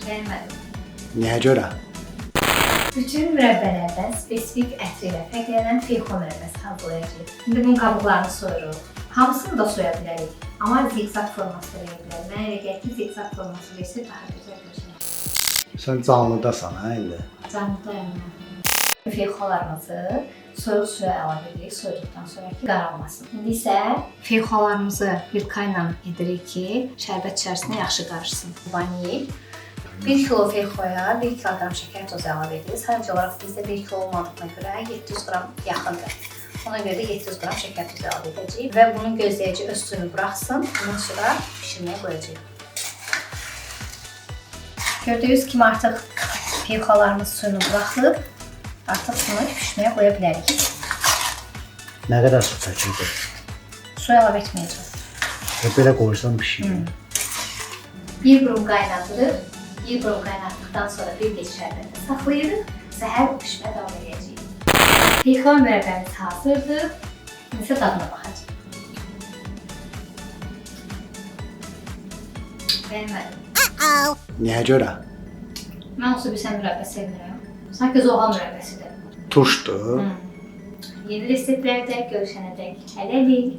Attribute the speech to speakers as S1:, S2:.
S1: Bəyənmədim.
S2: Niyə görə?
S1: Bütün mürəbbələrdən spesifik ətri ilə fərqlənən feyxo mürəbbəsi hazırlayacağıq. İndi bunun qabıqlarını soyuruq. Hamısını da soya bilərik. Amma zigzag forması da verə bilərik. Mənə elə gəlir ki, zigzag forması versə daha gözəl görünər.
S2: Sən canlıdasan hə indi?
S1: Canlıdayım mən. Feyxolarımızı soyuq suya əlavə edirik, soyuduqdan sonra ki, qaralmasın. İndi isə feyxolarımızı vilka ilə edirik ki, şərbət içərisinə yaxşı qarışsın. Vanil. 1 kilo feyxoya 1 kiloqram şəkər tozu əlavə edirik. Sadəcə olaraq bizdə 1 kilo olmadığına görə 700 qram yaxındır. Ona görə də 700 qram şəkər tozu əlavə edəcəyik və bunu gözləyəcək öz suyunu buraxsın. Ondan sonra pişirməyə qoyacağıq. Gördüyünüz kimi artıq feyxolarımız suyunu buraxıb, artıq bunu pişirməyə qoya bilərik.
S2: Nə qədər su çəkir?
S1: Su əlavə etməyəcək.
S2: Belə qoyursan pişirir.
S1: Bir burum qaynadırıq. Bir burum qaynatdıqdan sonra bir gec şərbətdə saxlayırıq. Səhər pişməyə davam edəcəyik. Feyxo mürəbbəmiz hazırdır. İndi isə dadına baxacağıq. Bəyənmədim.
S2: Niyə görə?
S1: Mən olsa bilsən mürəbbə sevmirəm. Sanki zoğal mürəbbəsidir.
S2: Turşdur.
S1: Yeni reseptlərdə görüşənədək hələlik.